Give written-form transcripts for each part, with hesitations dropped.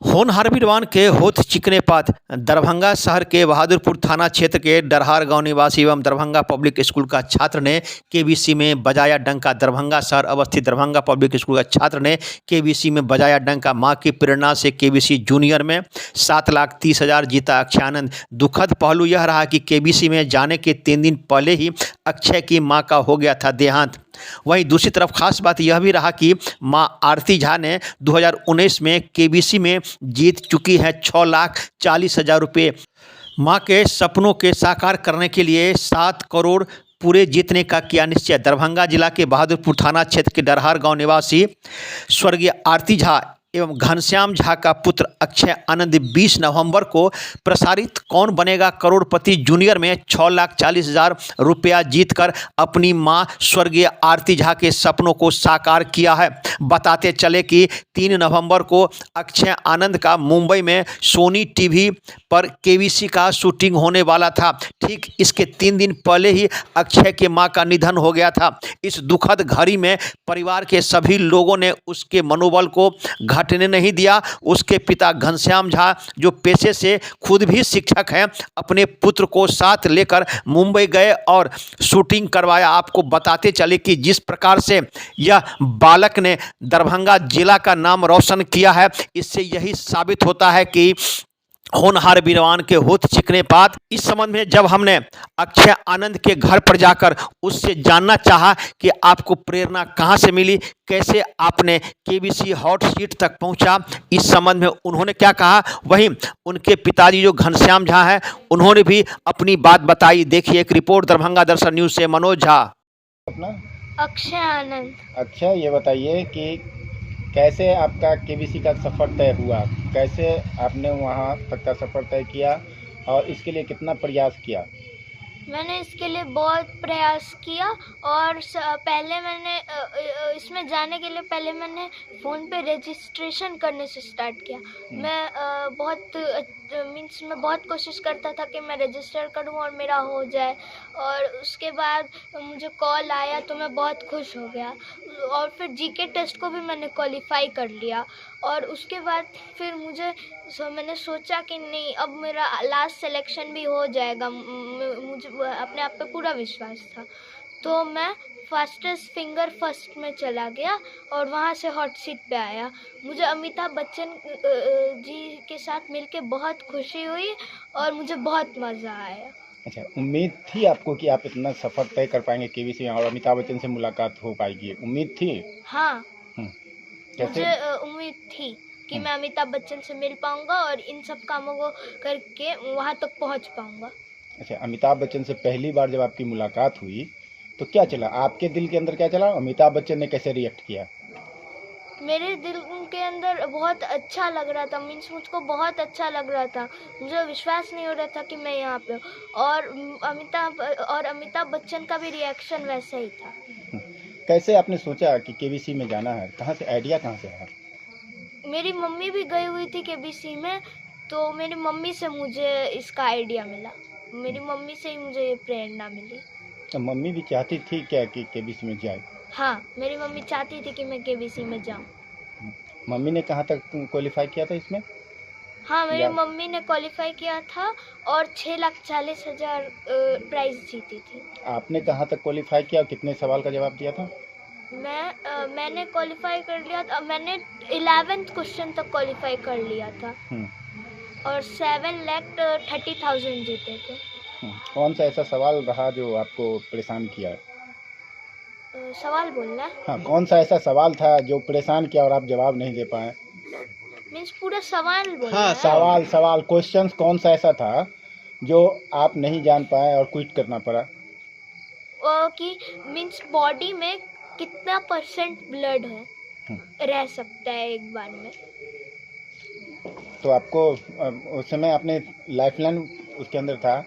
होनहार विद्वान के होठ चिकनेपात। दरभंगा शहर के बहादुरपुर थाना क्षेत्र के डरहार गांव निवासी एवं दरभंगा पब्लिक स्कूल का छात्र ने केबीसी में बजाया डंका। दरभंगा शहर अवस्थित दरभंगा पब्लिक स्कूल का छात्र ने केबीसी में बजाया डंका। मां की प्रेरणा से केबीसी जूनियर में 7,30,000 जीता अक्षय आनंद। दुखद पहलू यह रहा कि केबीसी में जाने के 3 दिन पहले ही अक्षय की मां का हो गया था देहांत। वहीं दूसरी तरफ खास बात यह भी रहा कि मां आरती झा ने 2019 में केबीसी में जीत चुकी है 6,40,000 रुपये। मां के सपनों के साकार करने के लिए 7 करोड़ पूरे जीतने का किया निश्चय। दरभंगा जिला के बहादुरपुर थाना क्षेत्र के डरहार गांव निवासी स्वर्गीय आरती झा एवं घनश्याम झा का पुत्र अक्षय आनंद 20 नवंबर को प्रसारित कौन बनेगा करोड़पति जूनियर में 6,40,000 रुपया जीतकर अपनी मां स्वर्गीय आरती झा के सपनों को साकार किया है। बताते चले कि 3 नवंबर को अक्षय आनंद का मुंबई में सोनी टीवी पर केबीसी का शूटिंग होने वाला था। ठीक इसके 3 दिन पहले ही अक्षय के मां का निधन हो गया था। इस दुखद घड़ी में परिवार के सभी लोगों ने उसके मनोबल को घटने नहीं दिया। उसके पिता घनश्याम झा जो पेशे से खुद भी शिक्षक हैं, अपने पुत्र को साथ लेकर मुंबई गए और शूटिंग करवाया। आपको बताते चले कि जिस प्रकार से यह बालक ने दरभंगा जिला का नाम रोशन किया है, इससे यही साबित होता है कि होनहार विद्वान के होठ चिकनेपात। इस संबंध में जब हमने अक्षय आनंद के घर पर जाकर उससे जानना चाहा कि आपको प्रेरणा कहां से मिली, कैसे आपने केबीसी हॉट सीट तक पहुंचा, इस संबंध में उन्होंने क्या कहा, वहीं उनके पिताजी जो घनश्याम झा हैं उन्होंने भी अपनी बात बताई। देखिए एक रिपोर्ट दरभंगा दर्शन न्यूज से मनोज झा। अपना अक्षय आनंद। अच्छा, ये बताइए कि कैसे आपका केबीसी का सफ़र तय हुआ, कैसे आपने वहाँ तक का सफ़र तय किया और इसके लिए कितना प्रयास किया? मैंने इसके लिए बहुत प्रयास किया और पहले मैंने इसमें जाने के लिए पहले मैंने फ़ोन पे रजिस्ट्रेशन करने से स्टार्ट किया। मैं मैं बहुत कोशिश करता था कि मैं रजिस्टर करूं और मेरा हो जाए, और उसके बाद मुझे कॉल आया तो मैं बहुत खुश हो गया। और फिर जीके टेस्ट को भी मैंने क्वालिफाई कर लिया, और उसके बाद फिर मैंने सोचा कि नहीं, अब मेरा लास्ट सिलेक्शन भी हो जाएगा। मुझे अपने आप पे पूरा विश्वास था, तो मैं फास्टेस्ट फिंगर फर्स्ट में चला गया और वहाँ से हॉट सीट पे आया। मुझे अमिताभ बच्चन जी के साथ मिलके बहुत खुशी हुई और मुझे बहुत मज़ा आया। अच्छा, उम्मीद थी आपको कि आप इतना सफ़र तय कर पाएंगे केबीसी में और अमिताभ बच्चन से मुलाकात हो पाएगी, उम्मीद थी? हाँ, कैसे? मुझे उम्मीद थी कि मैं अमिताभ बच्चन से मिल पाऊंगा और इन सब कामों को करके वहाँ तक पहुँच पाऊंगा। अच्छा, अमिताभ बच्चन से पहली बार जब आपकी मुलाकात हुई तो क्या चला, आपके दिल के अंदर क्या चला, अमिताभ बच्चन ने कैसे रिएक्ट किया? मेरे दिल के अंदर बहुत अच्छा लग रहा था, मुझको बहुत अच्छा लग रहा था। मुझे विश्वास नहीं हो रहा था कि मैं यहाँ पे हूँ, और अमिताभ बच्चन का भी रिएक्शन वैसा ही था। कैसे आपने सोचा कि केबीसी में जाना है, कहाँ से आइडिया कहाँ से आया? मेरी मम्मी भी गई हुई थी केबीसी में, तो मेरी मम्मी से मुझे इसका आइडिया मिला। मेरी मम्मी से ही मुझे ये प्रेरणा मिली। तो मम्मी भी चाहती थी क्या कि केबीसी में जाए? हाँ, मेरी मम्मी चाहती थी कि मैं केबीसी में जाऊँ। मम्मी ने कहाँ तक क्वालिफाई किया था इसमें? हाँ, मेरी मम्मी ने क्वालिफाई किया था और 6,40,000 प्राइज़ जीती थी। आपने कहाँ तक क्वालिफाई किया और कितने सवाल का जवाब दिया था? मैंने क्वालिफाई कर लिया था, मैंने 11th क्वेश्चन तक क्वालिफाई कर लिया था और 7,30,000 जीते थे। कौन सा ऐसा सवाल रहा जो आपको परेशान किया? सवाल बोलना? हाँ, कौन सा ऐसा सवाल था जो परेशान किया और आप जवाब नहीं दे पाए? मीन्स पूरा सवाल बोलना? हाँ, सवाल क्वेश्चंस कौन सा ऐसा था जो आप नहीं जान पाए और क्विट करना पड़ा? कि मीन्स बॉडी में कितना % ब्लड है रह सकता है एक बार में। तो आपको उस समय आपने लाइफलाइन उसके अंदर था,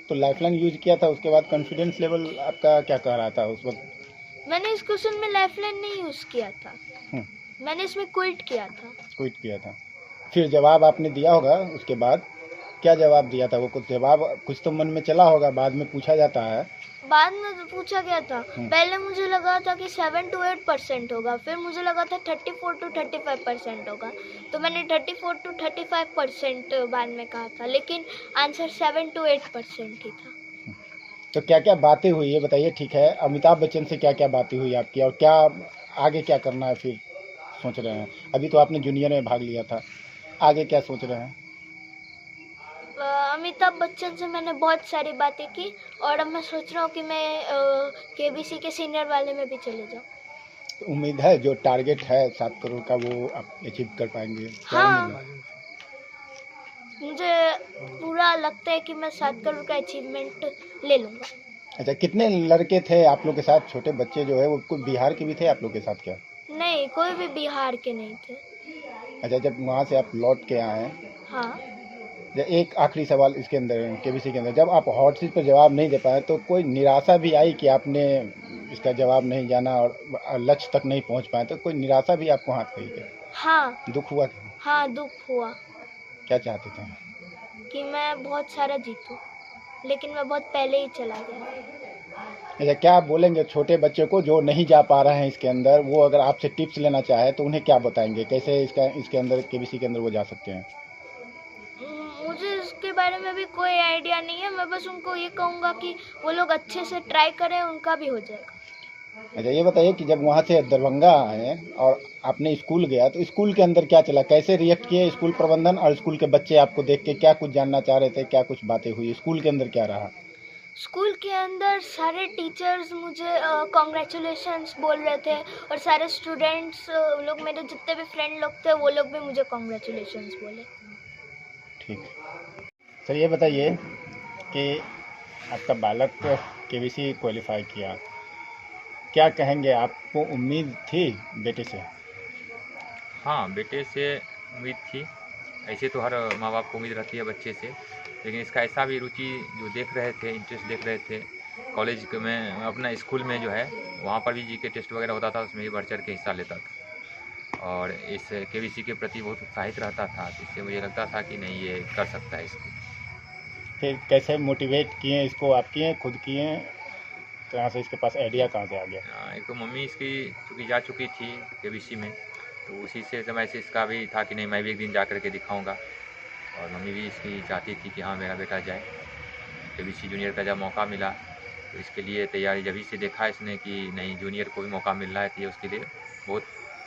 तो लाइफलाइन यूज किया था, उसके बाद कॉन्फिडेंस लेवल आपका क्या कह रहा था उस वक्त? मैंने इस क्वेश्चन में लाइफलाइन नहीं यूज़ किया था, मैंने इसमें क्विट किया था। क्विट किया था। फिर जवाब आपने दिया होगा, उसके बाद क्या जवाब दिया था? वो कुछ जवाब कुछ तो मन में चला होगा, बाद में पूछा जाता है बाद में तो पूछा गया था। पहले मुझे लगा था कि 7 to 8% होगा, फिर मुझे लगा था 34 to 35% होगा, तो मैंने 34 to 35% बाद में कहा था, लेकिन आंसर 7 to 8% ही था। तो क्या क्या बातें हुई ये बताइए। ठीक है, अमिताभ बच्चन से क्या क्या बातें हुई आपकी, और क्या आगे क्या करना है फिर सोच रहे हैं? अभी तो आपने जूनियर में भाग लिया था, आगे क्या सोच रहे हैं? अमिताभ बच्चन से मैंने बहुत सारी बातें की, और अब मैं सोच रहा हूँ कि मैं केबीसी के सीनियर वाले में भी चले जाऊँ। तो उम्मीद है जो टारगेट है 7 करोड़ का वो आप अचीव कर पाएंगे? क्या हाँ, उम्मीद है? मुझे पूरा लगता है कि मैं 7 करोड़ का अचीवमेंट ले लूँगा। अच्छा, कितने लड़के थे आप लोग के साथ? छोटे बच्चे जो है वो कोई बिहार के भी थे आप लोग के साथ क्या? नहीं, कोई भी बिहार के नहीं थे। अच्छा, जब वहाँ से आप लौट के आए, हाँ। एक आखिरी सवाल इसके अंदर, केबीसी के अंदर, जब आप हॉट सीट पर जवाब नहीं दे पाए तो कोई निराशा भी आई कि आपने इसका जवाब नहीं जाना और लक्ष्य तक नहीं पहुंच पाए? तो कोई निराशा भी आपको हाथ लगी क्या? हाँ। दुख हुआ क्या? हाँ, दुख हुआ क्या चाहते थे? कि मैं बहुत सारा जीतूं, लेकिन मैं बहुत पहले ही चला गया। अच्छा, क्या आप बोलेंगे छोटे बच्चे को जो नहीं जा पा रहे हैं इसके अंदर, वो अगर आपसे टिप्स लेना चाहे तो उन्हें क्या बताएंगे, कैसे इसके अंदर केबीसी के अंदर वो जा सकते हैं? मुझे इसके बारे में भी कोई आइडिया नहीं है, मैं बस उनको ये कहूँगा कि वो लोग अच्छे से ट्राई करें, उनका भी हो जाएगा। अच्छा, ये बताइए कि जब वहाँ से दरभंगा आए और आपने स्कूल गया तो स्कूल के अंदर क्या चला, कैसे रिएक्ट किए स्कूल प्रबंधन और स्कूल के बच्चे आपको देख के? क्या कुछ जानना चाह रहे थे, क्या कुछ बातें हुई स्कूल के अंदर, क्या रहा? स्कूल के अंदर सारे टीचर्स मुझे कॉन्ग्रेचुलेशंस बोल रहे थे, और सारे स्टूडेंट्स लोग, मेरे जितने भी फ्रेंड लोग थे, वो लोग भी मुझे कॉन्ग्रेचुलेशंस बोले। ठीक। सर, ये बताइए कि आपका बालक केबीसी क्वालिफाई किया, क्या कहेंगे? आपको उम्मीद थी बेटे से? हाँ, बेटे से उम्मीद थी। ऐसे तो हर माँ बाप को उम्मीद रहती है बच्चे से, लेकिन इसका ऐसा भी रुचि जो देख रहे थे, इंटरेस्ट देख रहे थे। कॉलेज में, अपना स्कूल में जो है, वहाँ पर भी जीके टेस्ट वगैरह होता था, उसमें भी बढ़ चढ़ के हिस्सा लेता था, और इस केबीसी के प्रति बहुत उत्साहित रहता था। तो इससे मुझे लगता था कि नहीं, ये कर सकता है इसको। फिर कैसे मोटिवेट किए इसको? आप किए, खुद किए? कहाँ से इसके पास आइडिया कहाँ से आ गया? एक तो मम्मी इसकी चूँकि जा चुकी थी केबीसी में, तो उसी से समय से इसका भी था कि नहीं, मैं भी एक दिन जा कर के दिखाऊँगा। और मम्मी भी इसकी चाहती थी कि हाँ, मेरा बेटा जाए। केबीसी जूनियर का जब मौका मिला तो इसके लिए तैयारी जभी से देखा इसने कि नहीं, जूनियर को भी मौका मिल रहा है, तो ये उसके लिए बहुत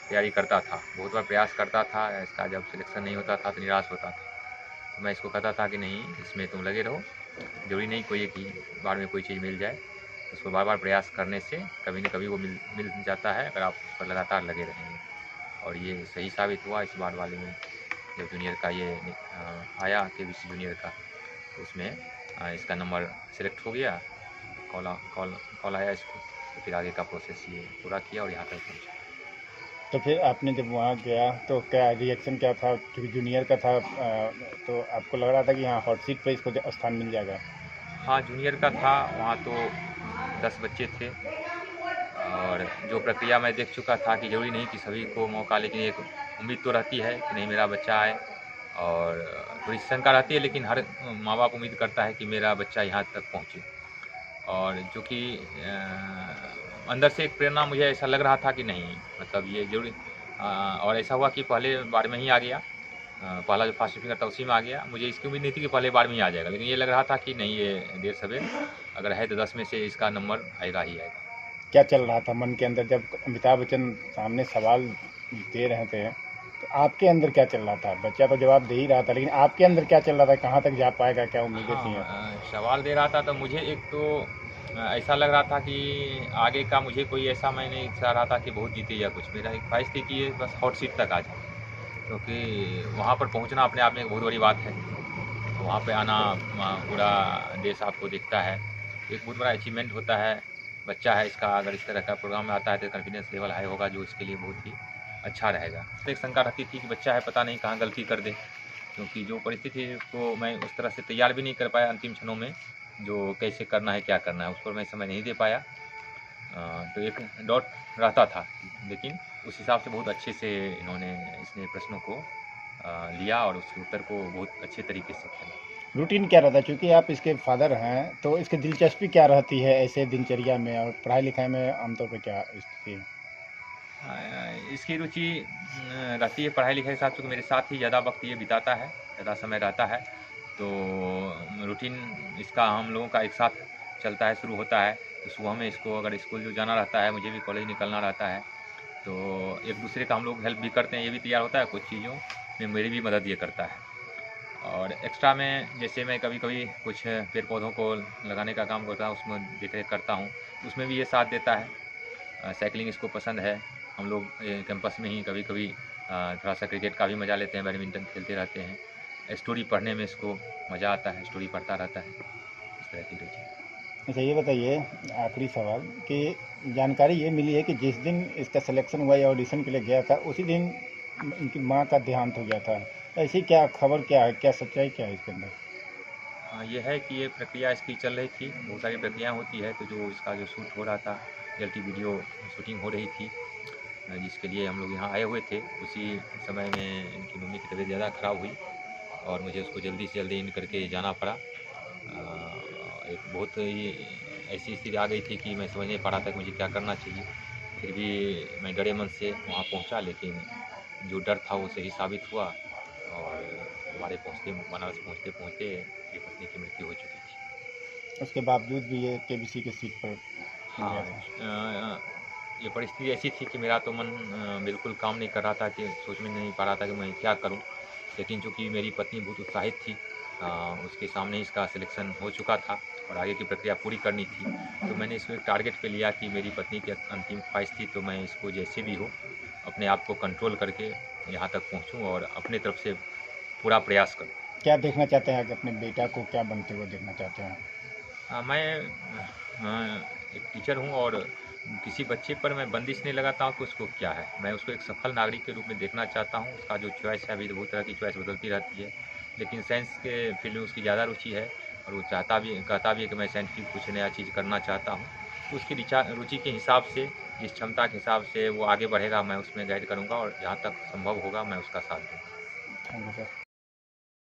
तैयारी करता था, बहुत बार प्रयास करता था। इसका जब सिलेक्शन नहीं होता था तो निराश होता था, तो मैं इसको कहता था कि नहीं, इसमें तुम लगे रहो, जरूरी नहीं कोई एक ही बार में कोई चीज़ मिल जाए। उसको बार बार प्रयास करने से कभी न कभी वो मिल जाता है, अगर आप उस पर लगातार लगे रहेंगे। और ये सही साबित हुआ इस बार वाले में। जब जूनियर का ये आया केबीसी जूनियर का, तो उसमें इसका नंबर सेलेक्ट हो गया, कॉल आया इसको, तो फिर आगे का प्रोसेस ये पूरा किया और यहाँ तक पहुँचा। तो फिर आपने जब वहाँ गया तो क्या रिएक्शन क्या था? क्योंकि जूनियर का था, तो आपको लग रहा था कि हाँ, हॉट सीट पर इसको स्थान मिल जाएगा? हाँ, जूनियर का था, वहाँ तो 10 बच्चे थे, और जो प्रक्रिया मैं देख चुका था कि ज़रूरी नहीं कि सभी को मौका, लेकिन एक उम्मीद तो रहती है कि नहीं, मेरा बच्चा आए, और थोड़ी शंका रहती है, लेकिन हर माँ बाप उम्मीद करता है कि मेरा बच्चा यहाँ तक पहुँचे। और चूँकि अंदर से एक प्रेरणा, मुझे ऐसा लग रहा था कि नहीं, मतलब ये ज़रूरी। और ऐसा हुआ कि पहले बार में ही आ गया, पहला जो फर्स्ट डिवीज़न था उसी में आ गया। मुझे इसकी उम्मीद नहीं थी कि पहले बार में ही आ जाएगा, लेकिन ये लग रहा था कि नहीं, ये देर सवेर अगर है तो 10 में से इसका नंबर आएगा ही आएगा। क्या चल रहा था मन के अंदर जब अमिताभ बच्चन सामने सवाल दे रहे थे? तो आपके अंदर क्या चल रहा था? बच्चा तो जवाब दे ही रहा था, लेकिन आपके अंदर क्या चल रहा था? कहाँ तक जा पाएगा, क्या उम्मीदें थी? सवाल दे रहा था तो मुझे एक तो ऐसा लग रहा था कि आगे का मुझे कोई ऐसा, मैं नहीं चाह रहा था कि बहुत जीते या कुछ। मेरा एक ख्वाहिश थी कि ये बस हॉट सीट तक आ जाए, क्योंकि वहाँ पर पहुँचना अपने आप में एक बहुत बड़ी बात है। तो वहाँ पे आना, पूरा देश आपको देखता है, एक बहुत बड़ा अचीवमेंट होता है। बच्चा है इसका, अगर इस तरह का प्रोग्राम में आता है तो कॉन्फिडेंस लेवल हाई होगा, जो इसके लिए बहुत ही अच्छा रहेगा। तो एक शंका रहती थी कि बच्चा है, पता नहीं कहाँ गलती कर दे, क्योंकि जो परिस्थिति को मैं उस तरह से तैयार भी नहीं कर पाया अंतिम क्षणों में, जो कैसे करना है, क्या करना है, उस पर मैं समय नहीं दे पाया। तो एक डाउट रहता था, लेकिन उस हिसाब से बहुत अच्छे से इसने प्रश्नों को लिया और उसके उत्तर को बहुत अच्छे तरीके से खेला। रूटीन क्या रहता है, चूँकि आप इसके फादर हैं, तो इसकी दिलचस्पी क्या रहती है ऐसे दिनचर्या में, और पढ़ाई लिखाई में आमतौर पे क्या स्थिति है? इसकी रुचि रहती है पढ़ाई लिखाई के साथ, चूँकि मेरे साथ ही ज़्यादा वक्त ये बिताता है, ज़्यादा समय रहता है। तो रूटीन इसका हम लोगों का एक साथ चलता है, शुरू होता है। तो सुबह में इसको अगर स्कूल जो जाना रहता है, मुझे भी कॉलेज निकलना रहता है, तो एक दूसरे का हम लोग हेल्प भी करते हैं। ये भी तैयार होता है, कुछ चीज़ों में मेरी भी मदद ये करता है। और एक्स्ट्रा में जैसे मैं कभी-कभी कुछ पेड़ पौधों को लगाने का काम करता हूँ, उसमें देख-रेख करता हूँ, उसमें भी ये साथ देता है। साइकिलिंग इसको पसंद है। हम लोग कैंपस में ही कभी-कभी थोड़ा सा क्रिकेट का भी मज़ा लेते हैं, बैडमिंटन खेलते रहते हैं। स्टोरी पढ़ने में इसको मज़ा आता है, स्टोरी पढ़ता रहता है। इस तरह की रुचि। अच्छा, ये बताइए, आखिरी सवाल, कि जानकारी ये मिली है कि जिस दिन इसका सिलेक्शन हुआ या ऑडिशन के लिए गया था, उसी दिन इनकी माँ का देहांत हो गया था। ऐसी क्या खबर, क्या है, क्या सच्चाई क्या है इसके अंदर? ये है कि ये प्रक्रिया इसकी चल रही थी, बहुत सारी प्रक्रिया होती है, तो जो इसका जो शूट हो रहा था, रियलिटी वीडियो शूटिंग हो रही थी, जिसके लिए हम लोग यहाँ आए हुए थे। उसी समय में इनकी मम्मी की तबीयत ज़्यादा ख़राब हुई और मुझे उसको जल्दी से जल्दी इन करके जाना पड़ा। एक बहुत ही ऐसी स्थिति आ गई थी कि मैं समझ नहीं पा रहा था कि मुझे क्या करना चाहिए। फिर भी मैं डरे मन से वहाँ पहुँचा, लेकिन जो डर था वो सही साबित हुआ और हमारे बनारस पहुँचते-पहुँचते मेरी पत्नी की मृत्यु हो चुकी थी। उसके बावजूद भी ये केबीसी की सीट पर मिल हाँ, गया था। ये परिस्थिति ऐसी थी कि मेरा तो मन बिल्कुल काम नहीं कर रहा था, कि सोच में नहीं पा रहा था कि मैं क्या करूं। लेकिन चूंकि मेरी पत्नी बहुत उत्साहित थी, उसके सामने इसका सिलेक्शन हो चुका था और आगे की प्रक्रिया पूरी करनी थी, तो मैंने इसको एक टारगेट पे लिया कि मेरी पत्नी की अंतिम ख्वाहिश थी, तो मैं इसको जैसे भी हो अपने आप को कंट्रोल करके यहाँ तक पहुँचूँ और अपने तरफ से पूरा प्रयास करूँ। क्या देखना चाहते हैं कि अपने बेटा को क्या बनते हुए देखना चाहते हैं? मैं एक टीचर हूँ और किसी बच्चे पर मैं बंदिश नहीं लगाता हूँ कि उसको क्या है। मैं उसको एक सफल नागरिक के रूप में देखना चाहता हूँ। उसका जो चॉइस है, अभी तो बहुत तरह की चॉइस बदलती रहती है, लेकिन साइंस के फील्ड में उसकी ज़्यादा रुचि है और वो कहता भी है कि मैं साइंटिफिक कुछ नया चीज़ करना चाहता हूँ। तो उसकी रुचि के हिसाब से, जिस क्षमता के हिसाब से वो आगे बढ़ेगा, मैं उसमें गाइड करूँगा और जहाँ तक संभव होगा मैं उसका साथ दूँगा। Thank you sir.